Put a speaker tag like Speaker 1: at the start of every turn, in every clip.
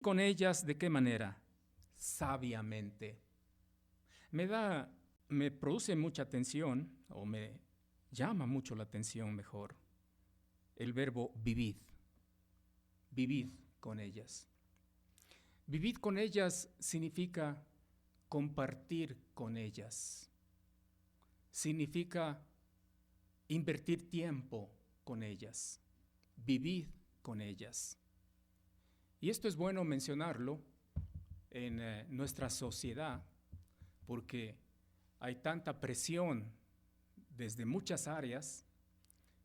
Speaker 1: con ellas, ¿de qué manera? Sabiamente. Me produce mucha atención, o me llama mucho la atención mejor, el verbo vivid. Vivid con ellas. Vivid con ellas significa compartir con ellas. Significa invertir tiempo con ellas. Vivid con ellas. Y esto es bueno mencionarlo en nuestra sociedad, porque hay tanta presión desde muchas áreas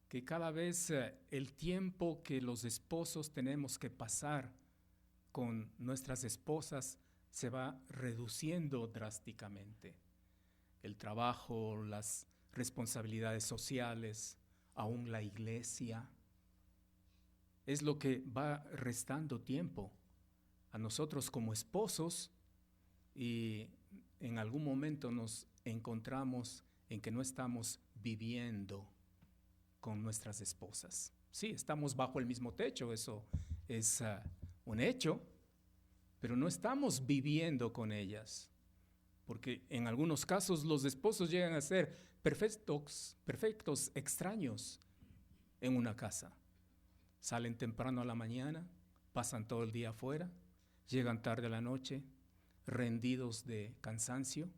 Speaker 1: que cada vez el tiempo que los esposos tenemos que pasar con nuestras esposas se va reduciendo drásticamente. El trabajo, las responsabilidades sociales, aún la iglesia, es lo que va restando tiempo a nosotros como esposos, y en algún momento nos encontramos en que no estamos viviendo con nuestras esposas. Sí, estamos bajo el mismo techo, eso es un hecho, pero no estamos viviendo con ellas, porque en algunos casos los esposos llegan a ser perfectos extraños en una casa. Salen temprano a la mañana, pasan todo el día afuera, llegan tarde a la noche, rendidos de cansancio.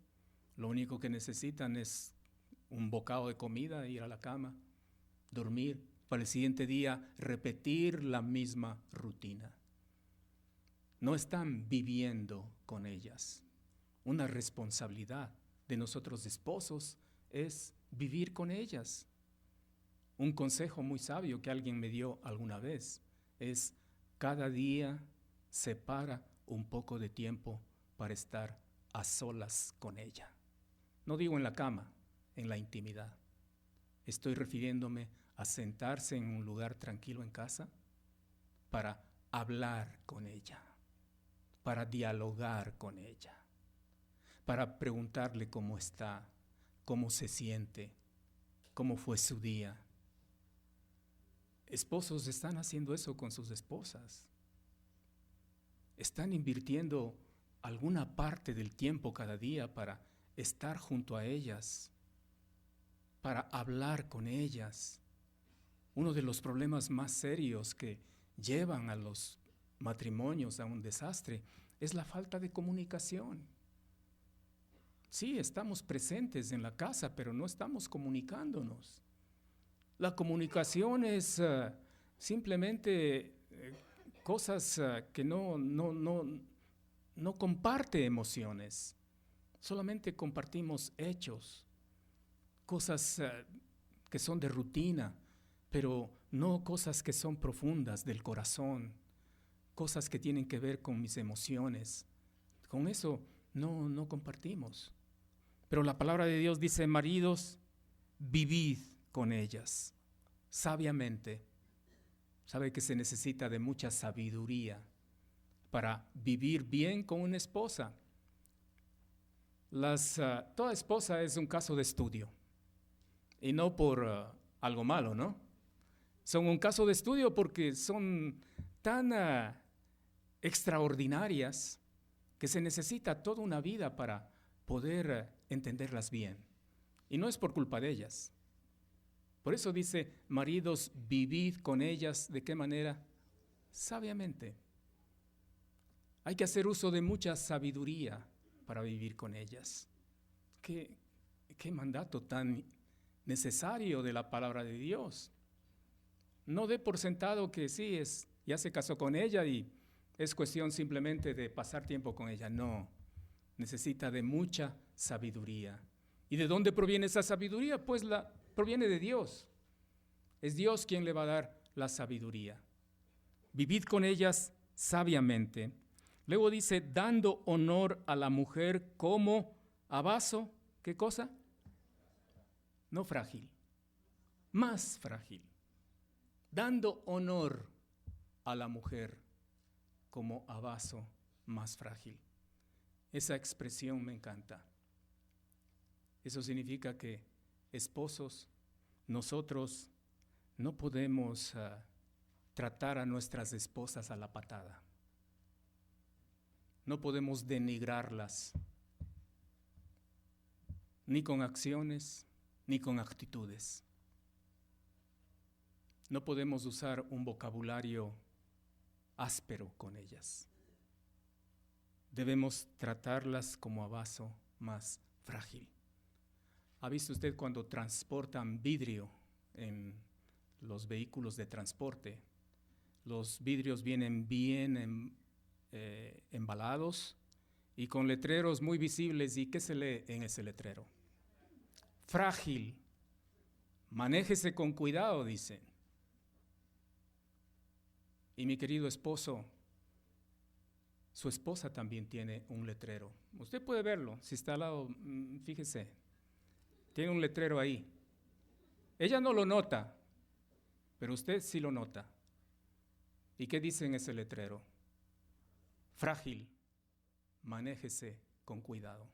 Speaker 1: Lo único que necesitan es un bocado de comida, ir a la cama, dormir, para el siguiente día repetir la misma rutina. No están viviendo con ellas. Una responsabilidad de nosotros esposos es vivir con ellas. Un consejo muy sabio que alguien me dio alguna vez es: cada día separa un poco de tiempo para estar a solas con ella. No digo en la cama, en la intimidad. Estoy refiriéndome a sentarse en un lugar tranquilo en casa para hablar con ella, para dialogar con ella, para preguntarle cómo está, cómo se siente, cómo fue su día. Esposos están haciendo eso con sus esposas. Están invirtiendo alguna parte del tiempo cada día para estar junto a ellas, para hablar con ellas. Uno de los problemas más serios que llevan a los matrimonios a un desastre es la falta de comunicación. Sí, estamos presentes en la casa, pero no estamos comunicándonos. La comunicación es simplemente cosas que no comparte emociones, solamente compartimos hechos, cosas que son de rutina, pero no cosas que son profundas del corazón, cosas que tienen que ver con mis emociones. Con eso no compartimos. Pero la palabra de Dios dice: maridos, vivid con ellas sabiamente. Sabe que se necesita de mucha sabiduría para vivir bien con una esposa. Toda esposa es un caso de estudio, y no por algo malo, ¿no? Son un caso de estudio porque son tan extraordinarias que se necesita toda una vida para poder entenderlas bien. Y no es por culpa de ellas. Por eso dice: maridos, vivid con ellas. ¿De qué manera? Sabiamente. Hay que hacer uso de mucha sabiduría para vivir con ellas. ¿Qué mandato tan necesario de la palabra de Dios? No dé por sentado que sí, ya se casó con ella y es cuestión simplemente de pasar tiempo con ella. No, necesita de mucha sabiduría. ¿Y de dónde proviene esa sabiduría? Pues proviene de Dios. Es Dios quien le va a dar la sabiduría. Vivid con ellas sabiamente. Luego dice: dando honor a la mujer como a vaso, ¿qué cosa? No frágil, más frágil. Dando honor a la mujer como a vaso más frágil. Esa expresión me encanta. Eso significa que, esposos, nosotros no podemos tratar a nuestras esposas a la patada. no podemos denigrarlas, ni con acciones, ni con actitudes. No podemos usar un vocabulario áspero con ellas. Debemos tratarlas como a vaso más frágil. ¿Ha visto usted cuando transportan vidrio en los vehículos de transporte? Los vidrios vienen bien embalados y con letreros muy visibles. ¿Y qué se lee en ese letrero? Frágil. Manéjese con cuidado, dicen. Y mi querido esposo, su esposa también tiene un letrero. Usted puede verlo, si está al lado, fíjese. Tiene un letrero ahí. Ella no lo nota, pero usted sí lo nota. ¿Y qué dice en ese letrero? Frágil, manéjese con cuidado.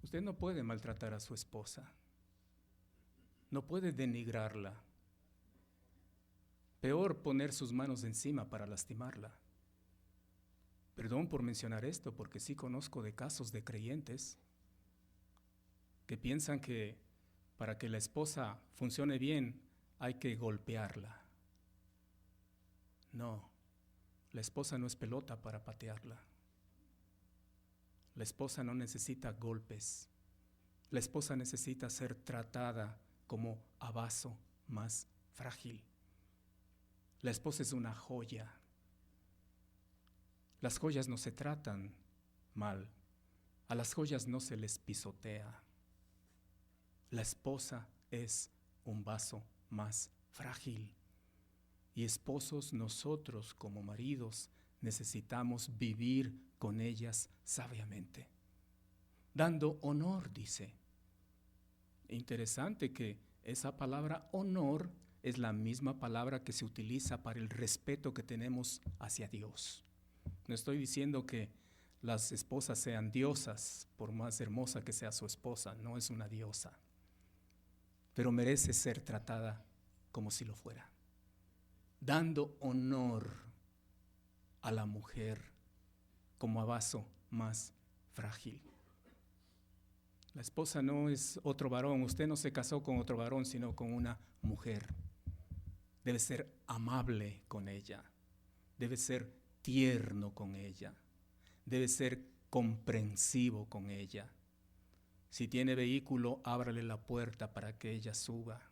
Speaker 1: Usted no puede maltratar a su esposa. No puede denigrarla. Peor, poner sus manos encima para lastimarla. Perdón por mencionar esto, porque sí conozco de casos de creyentes que piensan que para que la esposa funcione bien hay que golpearla. No, la esposa no es pelota para patearla. La esposa no necesita golpes. La esposa necesita ser tratada como a vaso más frágil. La esposa es una joya. Las joyas no se tratan mal. A las joyas no se les pisotea. La esposa es un vaso más frágil. Y esposos, nosotros como maridos necesitamos vivir con ellas sabiamente, dando honor, dice. Interesante que esa palabra honor es la misma palabra que se utiliza para el respeto que tenemos hacia Dios. No estoy diciendo que las esposas sean diosas, por más hermosa que sea su esposa, no es una diosa, pero merece ser tratada como si lo fuera, dando honor a la mujer como a vaso más frágil. La esposa no es otro varón, usted no se casó con otro varón, sino con una mujer. Debe ser amable con ella, debe ser tierno con ella, debe ser comprensivo con ella. Si tiene vehículo, ábrale la puerta para que ella suba.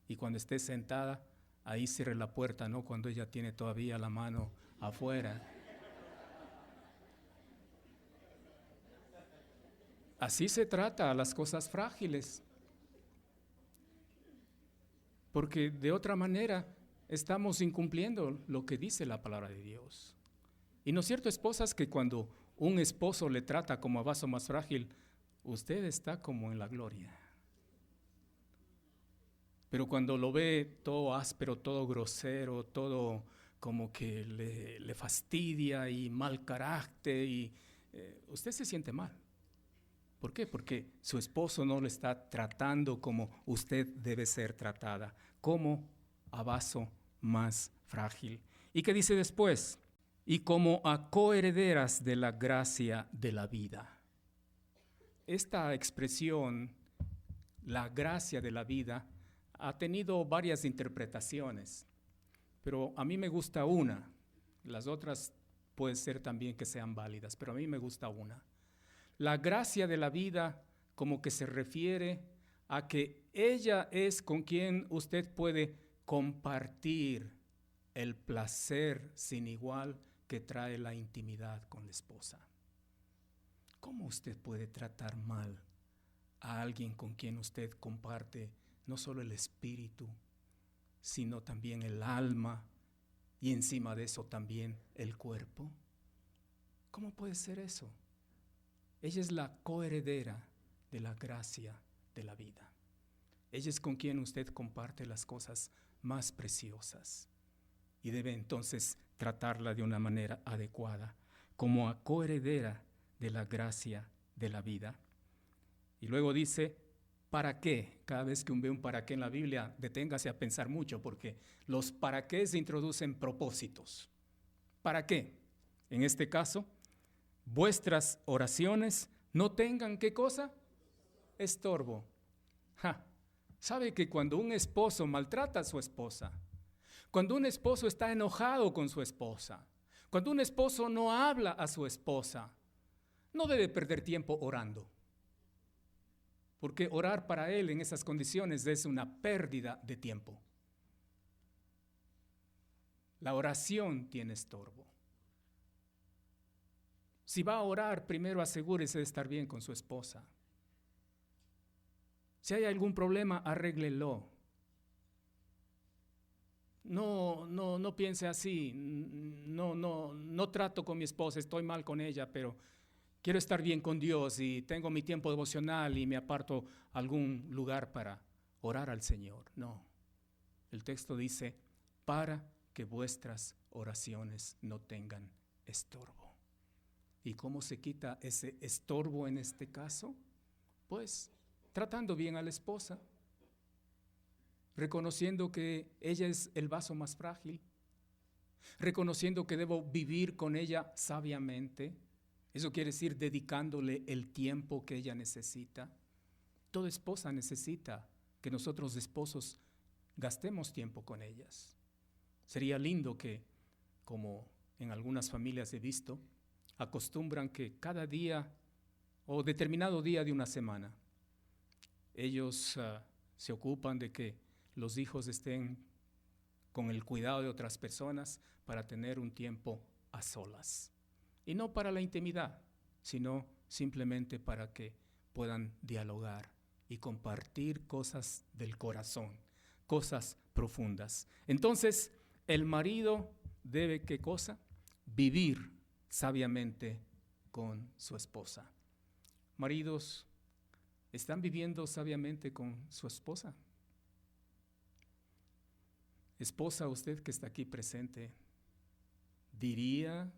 Speaker 1: Y cuando esté sentada, ahí cierre la puerta, no cuando ella tiene todavía la mano afuera. Así se trata a las cosas frágiles. Porque de otra manera estamos incumpliendo lo que dice la palabra de Dios. ¿Y no es cierto, esposas, que cuando un esposo le trata como a vaso más frágil, usted está como en la gloria? Pero cuando lo ve todo áspero, todo grosero, todo como que le fastidia y mal carácter, y usted se siente mal. ¿Por qué? Porque su esposo no le está tratando como usted debe ser tratada, como a vaso más frágil. ¿Y qué dice después? Y como a coherederas de la gracia de la vida. Esta expresión, la gracia de la vida, ha tenido varias interpretaciones, pero a mí me gusta una. Las otras puede ser también que sean válidas, pero a mí me gusta una. La gracia de la vida como que se refiere a que ella es con quien usted puede compartir el placer sin igual que trae la intimidad con la esposa. ¿Cómo usted puede tratar mal a alguien con quien usted comparte no solo el espíritu, sino también el alma y encima de eso también el cuerpo? ¿Cómo puede ser eso? Ella es la coheredera de la gracia de la vida. Ella es con quien usted comparte las cosas más preciosas y debe entonces tratarla de una manera adecuada, como a coheredera de la gracia de la vida. Y luego dice, ¿para qué? Cada vez que uno ve un para qué en la Biblia, deténgase a pensar mucho, porque los para qué se introducen propósitos. ¿Para qué? En este caso, vuestras oraciones no tengan, ¿qué cosa? Estorbo. ¿Sabe que cuando un esposo maltrata a su esposa, cuando un esposo está enojado con su esposa, cuando un esposo no habla a su esposa, no debe perder tiempo orando? Porque orar para él en esas condiciones es una pérdida de tiempo. La oración tiene estorbo. Si va a orar, primero asegúrese de estar bien con su esposa. Si hay algún problema, arréglelo. No piense así. No trato con mi esposa, estoy mal con ella, pero quiero estar bien con Dios y tengo mi tiempo devocional y me aparto a algún lugar para orar al Señor. No. El texto dice, para que vuestras oraciones no tengan estorbo. ¿Y cómo se quita ese estorbo en este caso? Pues tratando bien a la esposa, reconociendo que ella es el vaso más frágil, reconociendo que debo vivir con ella sabiamente. Eso quiere decir dedicándole el tiempo que ella necesita. Toda esposa necesita que nosotros esposos gastemos tiempo con ellas. Sería lindo que, como en algunas familias he visto, acostumbran que cada día o determinado día de una semana, ellos se ocupan de que los hijos estén con el cuidado de otras personas para tener un tiempo a solas. Y no para la intimidad, sino simplemente para que puedan dialogar y compartir cosas del corazón, cosas profundas. Entonces, el marido debe, ¿qué cosa? Vivir sabiamente con su esposa. Maridos, ¿están viviendo sabiamente con su esposa? Esposa, usted que está aquí presente, ¿diría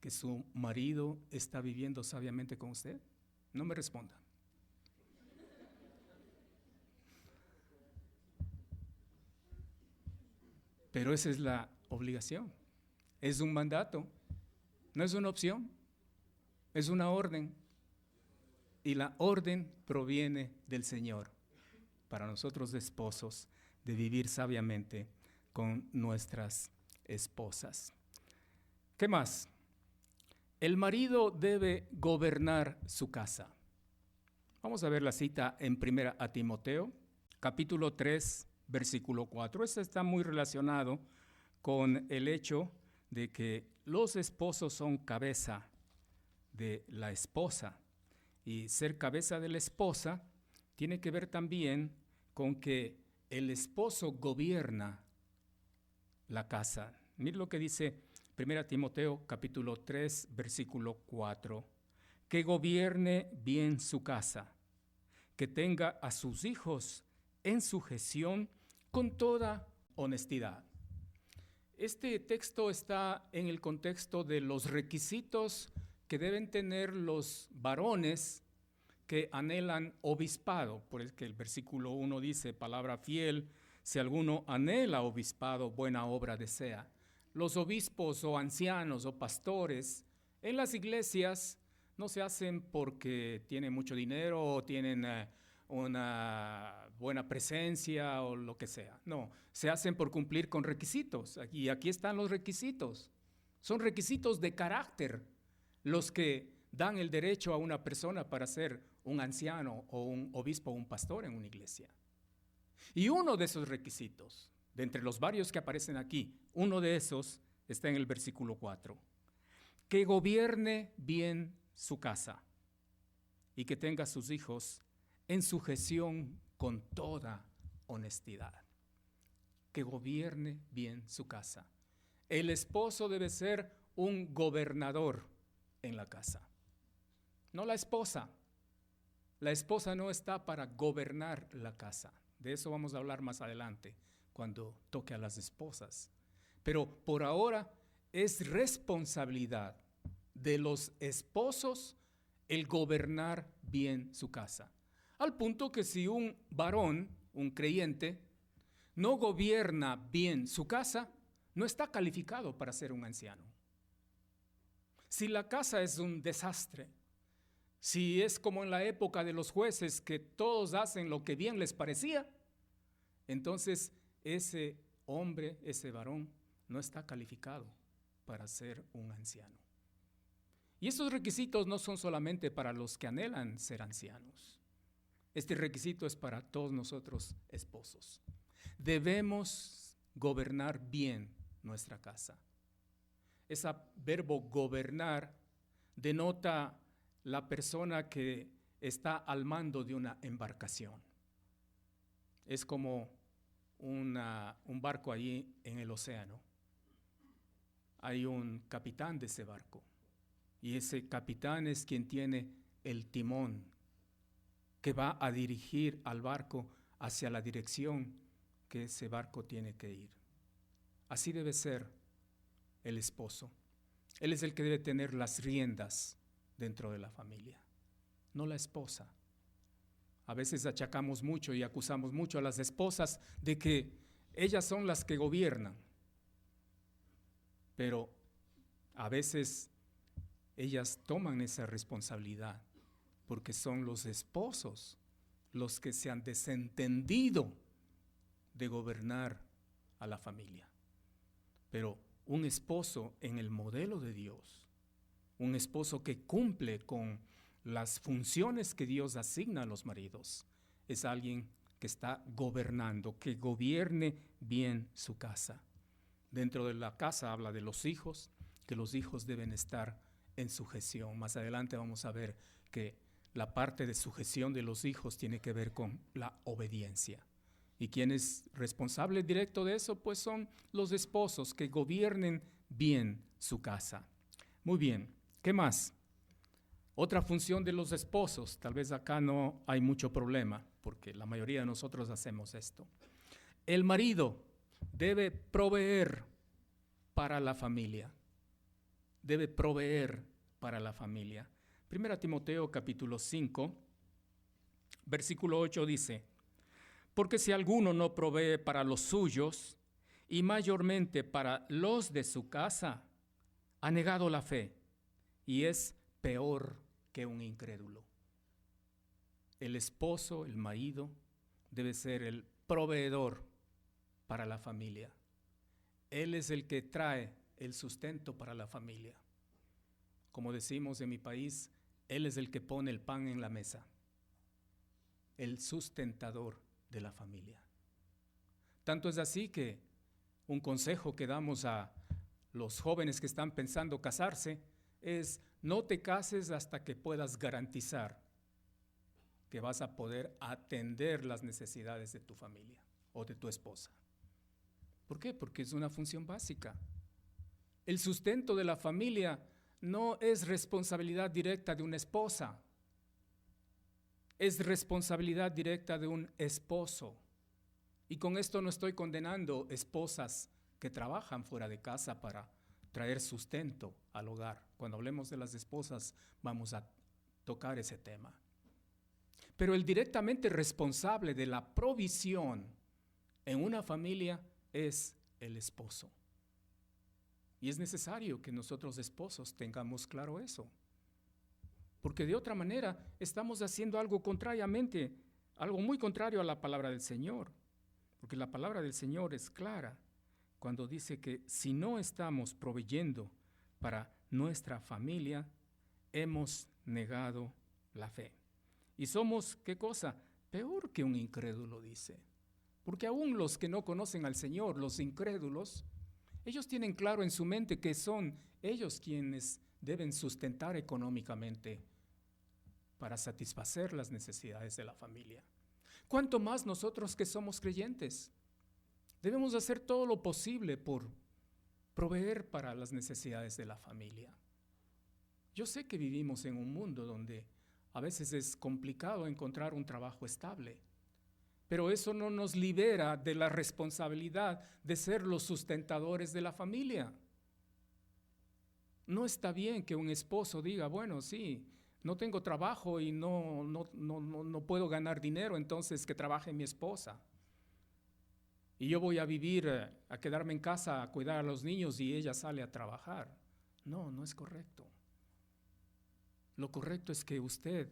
Speaker 1: que su marido está viviendo sabiamente con usted? No me responda. Pero esa es la obligación, es un mandato, no es una opción, es una orden. Y la orden proviene del Señor para nosotros esposos de vivir sabiamente con nuestras esposas. ¿Qué más? El marido debe gobernar su casa. Vamos a ver la cita en 1 a Timoteo, capítulo 3, versículo 4. Este está muy relacionado con el hecho de que los esposos son cabeza de la esposa. Y ser cabeza de la esposa tiene que ver también con que el esposo gobierna la casa. Mire lo que dice 1 Timoteo capítulo 3, versículo 4. Que gobierne bien su casa, que tenga a sus hijos en sujeción con toda honestidad. Este texto está en el contexto de los requisitos que deben tener los varones que anhelan obispado, por el que el versículo 1 dice, palabra fiel, si alguno anhela obispado, buena obra desea. Los obispos o ancianos o pastores en las iglesias no se hacen porque tienen mucho dinero o tienen una buena presencia o lo que sea. No, se hacen por cumplir con requisitos. Y aquí están los requisitos. Son requisitos de carácter los que dan el derecho a una persona para ser un anciano o un obispo o un pastor en una iglesia. Y uno de esos requisitos, de entre los varios que aparecen aquí, uno de esos está en el versículo 4. Que gobierne bien su casa y que tenga a sus hijos en sujeción con toda honestidad. Que gobierne bien su casa. El esposo debe ser un gobernador en la casa, no la esposa. La esposa no está para gobernar la casa. De eso vamos a hablar más adelante, cuando toque a las esposas. Pero por ahora es responsabilidad de los esposos el gobernar bien su casa. Al punto que si un varón, un creyente, no gobierna bien su casa, no está calificado para ser un anciano. Si la casa es un desastre, si es como en la época de los jueces que todos hacen lo que bien les parecía, entonces ese hombre, ese varón, no está calificado para ser un anciano. Y estos requisitos no son solamente para los que anhelan ser ancianos. Este requisito es para todos nosotros esposos. Debemos gobernar bien nuestra casa. Ese verbo gobernar denota la persona que está al mando de una embarcación. Es como un barco allí en el océano. Hay un capitán de ese barco y ese capitán es quien tiene el timón que va a dirigir al barco hacia la dirección que ese barco tiene que ir. Así debe ser el esposo. Él es el que debe tener las riendas dentro de la familia, no la esposa. A veces achacamos mucho y acusamos mucho a las esposas de que ellas son las que gobiernan, pero a veces ellas toman esa responsabilidad porque son los esposos los que se han desentendido de gobernar a la familia. Pero un esposo en el modelo de Dios, un esposo que cumple con las funciones que Dios asigna a los maridos, es alguien que está gobernando, que gobierne bien su casa. Dentro de la casa habla de los hijos, que los hijos deben estar en sujeción. Más adelante vamos a ver que la parte de sujeción de los hijos tiene que ver con la obediencia. ¿Y quién es responsable directo de eso? Pues son los esposos que gobiernen bien su casa. Muy bien, ¿qué más? Otra función de los esposos, tal vez acá no hay mucho problema, porque la mayoría de nosotros hacemos esto. El marido debe proveer para la familia. Debe proveer para la familia. 1 Timoteo capítulo 5, versículo 8 dice: porque si alguno no provee para los suyos, y mayormente para los de su casa, ha negado la fe, y es peor que un incrédulo. El esposo, el marido, debe ser el proveedor para la familia. Él es el que trae el sustento para la familia. Como decimos en mi país, él es el que pone el pan en la mesa, el sustentador de la familia. Tanto es así que un consejo que damos a los jóvenes que están pensando casarse es: no te cases hasta que puedas garantizar que vas a poder atender las necesidades de tu familia o de tu esposa. ¿Por qué? Porque es una función básica. El sustento de la familia no es responsabilidad directa de una esposa, es responsabilidad directa de un esposo. Y con esto no estoy condenando esposas que trabajan fuera de casa para traer sustento al hogar. Cuando hablemos de las esposas vamos a tocar ese tema. Pero el directamente responsable de la provisión en una familia es el esposo. Y es necesario que nosotros esposos tengamos claro eso. Porque de otra manera estamos haciendo algo contrariamente, algo muy contrario a la palabra del Señor. Porque la palabra del Señor es clara cuando dice que si no estamos proveyendo para nuestra familia, hemos negado la fe. Y somos, ¿qué cosa? Peor que un incrédulo, dice. Porque aún los que no conocen al Señor, los incrédulos, ellos tienen claro en su mente que son ellos quienes deben sustentar económicamente para satisfacer las necesidades de la familia. ¿Cuánto más nosotros que somos creyentes? Debemos hacer todo lo posible por proveer para las necesidades de la familia. Yo sé que vivimos en un mundo donde a veces es complicado encontrar un trabajo estable, pero eso no nos libera de la responsabilidad de ser los sustentadores de la familia. No está bien que un esposo diga: bueno, sí, no tengo trabajo y no puedo ganar dinero, entonces que trabaje mi esposa. y yo voy a vivir, a quedarme en casa a cuidar a los niños y ella sale a trabajar. No, no es correcto. Lo correcto es que usted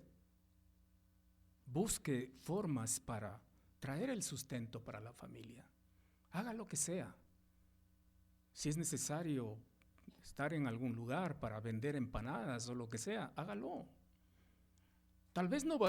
Speaker 1: busque formas para traer el sustento para la familia. Haga lo que sea. Si es necesario estar en algún lugar para vender empanadas o lo que sea, hágalo. Tal vez no va